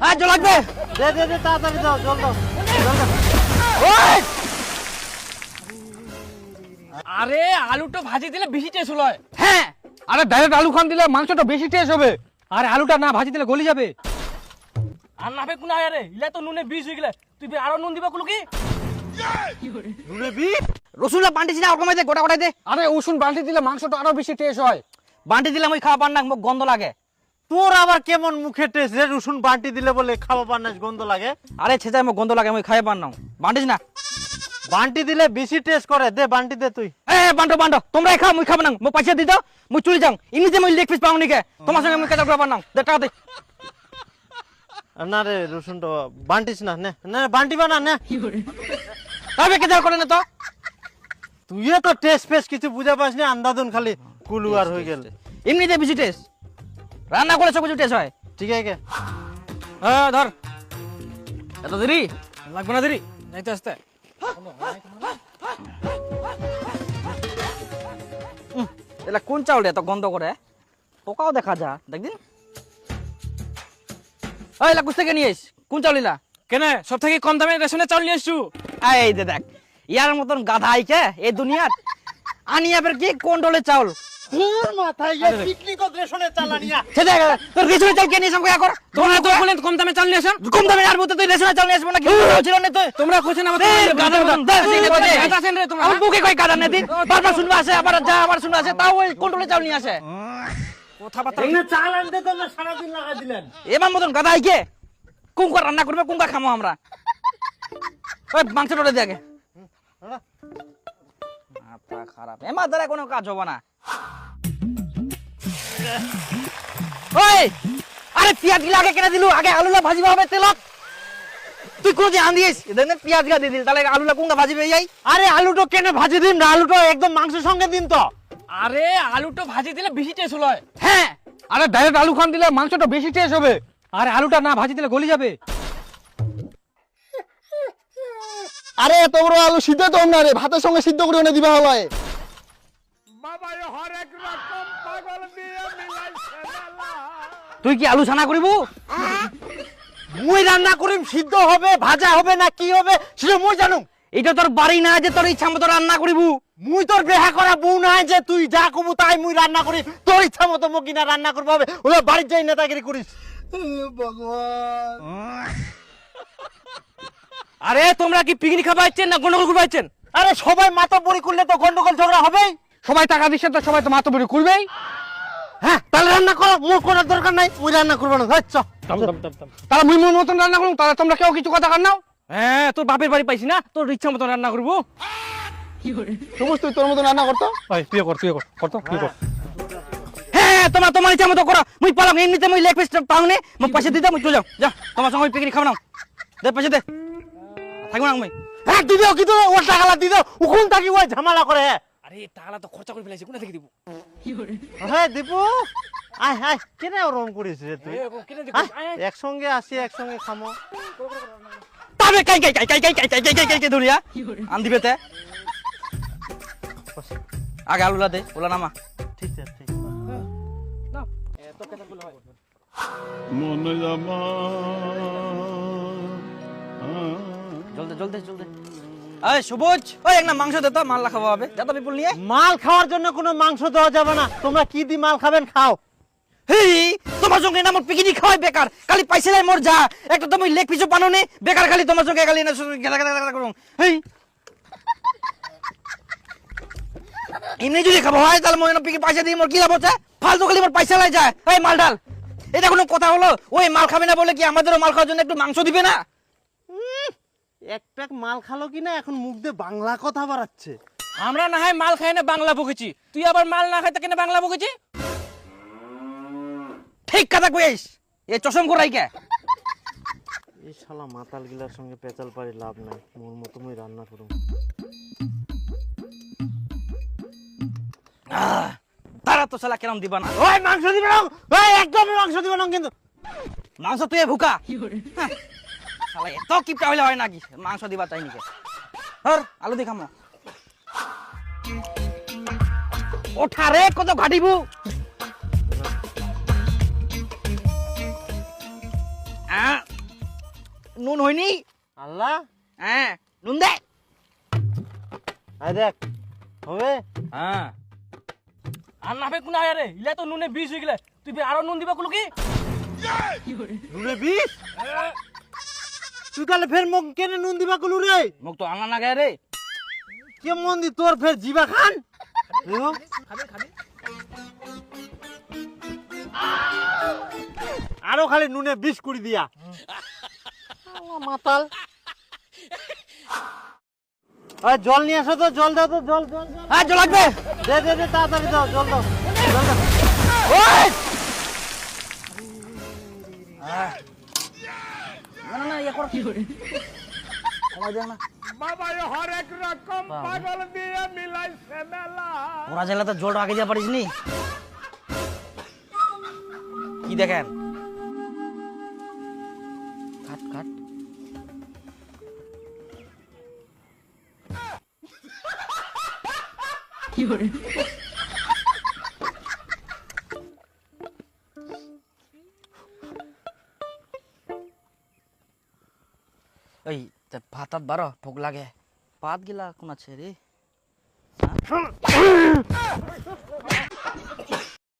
আর জল লাগবে। দে দে দে তাড়াতাড়ি দাও, জল দাও। ওই আরে আলুটা ভাজি দিলে বেশি টেস্ট হলো। হ্যাঁ, আরে ডাইরেক্ট আলু খান দিলে মাংসটা বেশি টেস্ট হবে। আরে আলুটা না ভাজি দিলে গলি যাবে। আর না কোন আরে ইলা তো নুনে বিষ হয়ে গেলে তুই আরো নুন দিবা কুলু কি? নুনে বিষ? রসুনটা বান্টিছি না ওরকম দে, গোটা গোটা দে। আরে রসুন বান্টি দিলে মাংসটা আরো বেশি টেস্ট হয়। বান্টি দিলে আমি খাওয়া পার না, মুখ গন্ধ লাগে। তোর আবার কেমন মুখে টেস্ট রে? রসুন বান্টি দিলে বলে খাওয়া পার না, গন্ধ লাগে? আরে ছেঁচাই মুখ গন্ধ লাগে, আমি খাই পার না। বান্টিস না। বান্টি দিলে বেশি টেস্ট করে। দে বান্টি দে তুই। এ বান্টো বান্টো, তোমরা খাও, মুই খাবো না। মুই পয়সা দি দাও, মুই চলে যাও। এমনিতে মুই লেগ পিস পাও নিকে, তোমার সঙ্গে মুই কাজ করবার না। দে টাকা দে। না রে, রসুনটা বান্টিস না, নে না বান্টিবা না, নে। তবে কে করে না তো। তুইও তো টেস্ট ফেস্ট কিছু বুঝা পাস না, আন্দাদুন খালি কুলু আর হয়ে গেল। এমনিতে বেশি টেস্ট, রান্না করে সব কিছু টেস্ট হয়। ঠিক আছে। হ্যাঁ ধর। এত দেরি লাগবে না দেরি, যাইতে আসতে। এলা কোন চাউল এত গন্ধ করে? পোকাও দেখা যা, দেখদিন। ওই এলা কুছ থেকে নিয়ে এস, কোন চাউল এলা? কেন সব থেকে কম দামে রেশনের চাউল নিয়ে এসছু? এই দে দেখ, ইয়ার মতন গাধা আইকে এই দুনিয়ার আনিয়া বের কি কন্ট্রোলের চাউল। তোর মাথায় এই পিকনিক রেশনের চালানিয়া। সেটা তোর রেশনের চাউল কে নিয়ে এসব কর? তোমরা তো বলেন কম দামে চাউল নিয়ে আসেন। কম দামে আর বলতে তুই রেশনের চাউল নিয়ে আসবো না, কি ছিল না তুই? তোমরা কইছেন আমার গাধা মতন দে, গাধা আছেন রে তোমরা। আমার বুকে কই গাধা নেই দিন। বারবার শুনবা আসে, আবার যা আবার শুনবা আসে, তাও ওই কন্ট্রোলের চাউল নিয়ে আসে। কথাবার্তা এমনি চাল আনতে তোমরা সারাদিন লাগা দিলেন। এবার মতন গাধা আইকে কুঙ্কা রান্না করবে, কুঙ্কা খামো আমরা। ওই মাংসটা দে আগে। মাথা খারাপ, এমার দ্বারা কোনো কাজ হবে না। ওই আরে পেঁয়াজ গিলা আগে কেটে দিলু, আগে আলুলা ভাজিবা হবে তেলত। তুই কোন ধ্যান দিস? দেন পেঁয়াজ গা দিয়ে দিল, তাহলে আলুলা কোনটা ভাজিবে যাই? আরে আলুটা কেন ভাজি দিন না? আলুটা একদম মাংসের সঙ্গে দিন তো। আরে আলুটা ভাজি দিলে বেশি টেস্ট হলো। হ্যাঁ, আরে ডাইরেক্ট আলু খান দিলে মাংসটা বেশি টেস্ট হবে। আরে আলুটা না ভাজি দিলে গলি যাবে। আরে এত বড় আলু সিদ্ধ তো না রে, ভাতের সঙ্গে সিদ্ধ করে এনে দিবা হলায়। তুই কি আলু ছানা করিবু? মুই রান্না করিম, সিদ্ধ হবে ভাজা হবে না কি হবে সেটা মুই জানু। এটা তোর বাড়ি না যে তোর ইচ্ছা মতো রান্না করিবু। মুই তোর বেহা করা বউ নাই যে তুই যা কবু তাই মুই রান্না করি। তোর ইচ্ছা মতো মুই কিনা রান্না করবো হবে, ওরা বাড়ির যাই নেতাগিরি করিস। আরে তোমরা কি পিকনিক খাবাইছেন না গন্ডগোল করবাইছেন? আরে সবাই মাতব্বরি করলে তো গন্ডগোল ঝগড়া হবেই। সবাই টাকা দিচ্ছে তো সবাই তো মাতব্বরি করবেই। হ্যাঁ তাহলে রান্না করো, মোর করার দরকার নাই, মুই রান্না করবো না। আচ্ছা তাহলে মুই মোর মতন রান্না করুন, তাহলে তোমরা কেউ কিছু কথা কান নাও। হ্যাঁ তোর বাপের বাড়ি পাইছি না, তোর ইচ্ছা মতো রান্না করবো। সবুজ তুই তোর মতো রান্না করতো। তুই কর তুই কর। হ্যাঁ তোমরা তোমার ইচ্ছা মতো করো, মুই পালাম। এমনিতে মুই লেগ পিস পাওনি, মুই পয়সা দিতে মুই চলে যাও। যা তোমার সঙ্গে পিকনিক খাও না, দে পয়সা দে, থাকবো না মুই। হ্যাঁ দিদিও কিন্তু ও টাকালা দিদিও উকুন থাকি ওই ঝামেলা করে। আরে টাকাটা তো খরচা করে ফেলাইছি, কোথা থেকে দিব? হ্যাঁ দীপু আয় আয়, কেন ওরকম করিস রে তুই? কেটে দিব। আয়, একসঙ্গে আসি একসঙ্গে খামো। তবে কাই ধরিয়া আন দিবে তে। আগে আলুলা দে, ওলা নামা। ঠিক আছে ঠিক জলদি এই সবুজ, ওই একটা মাংস দে তো, মাল খাওয়া হবে। যা তো বিপুল নিয়ে। মাল খাওয়ার জন্য কোনো মাংস দেওয়া যাবে না। তোমরা কি দি মাল খাবেন খাও। হেই তোমার সঙ্গে না মোর পিকনিক খাওয়াই বেকার, খালি পয়সা নাই মোর যা। একটা তুমি লেগ পিছু পানো নে, বেকার খালি তোমার সঙ্গে খালি না গেলা করুন। হেই এমনি যদি খাবো হয় তাহলে মোর পয়সা দিয়ে মোর কি লাভ হচ্ছে? ফালতু খালি মোর পয়সা লাই যায়। এই মাল ডাল, এটা কোনো কথা হলো? ওই মাল খাবে না বলে কি আমাদেরও মাল খাওয়ার জন্য একটু মাংস দিবে না? এক প্যাক মাল খালো কিনা এখন মুখ দিয়ে বাংলা কথা বাড়াচ্ছে। আমরা না হয় মাল খাই না বাংলা বকেছি, তুই আবার মাল না খাইতে কেন বাংলা বকেছি? ঠিক কথা কইস, এ চশম করাই কে? এই শালা মাতাল গিলার সঙ্গে পেঁচাল পারি লাভ নাই, মোর মতো মুই রান্না করুম। তারা তো শালা কেরম দিবা না। ওই মাংস দিবে না, ওই একদমই মাংস দিবে না কিন্তু। মাংস তুই ভুকা হ্যাঁ, শালা এত কিপটা হইলে হয় নাকি মাংস দিবা চাই নাকি? ধর আলু দি খামো। ওঠারে কত ঘাটিবু। নুন হয়নি আল্লাহ হ্যাঁ নুন দে আই দেখ হবে হ্যাঁ আর নাবে কোন আয় রে ইলা তো নুনে বিষ হয়ে গেলে তুই আরো নুন দিবা কুলো কি নুনে বিষ তুই তাহলে ফের মোক কেনে নুন দিবা কলু রে মোক তো আনা না গে রে কেমন দি তোর ফের জিবা খান আরো খালি নুনে বিষ কুড়ি দিয়া মাতাল জল নিয়ে আসো তো জল দাও তো জল জল জল হ্যাঁ জল লাগবে দে দে দে তাড়াতাড়ি দাও জল দাও জল দাও ওই না না না ইয়া কর কি করে কমাই দেখ না বাবা হরেক রকম পাগল দিয়ে মিলাইছে মেলা ওরা জেলা তো জল আগে যা পারিস নি কি দেখেন কাট কাট কি করে ওই ভাতাত বারো ভোগ লাগে পাত গিলা কোন আছে রে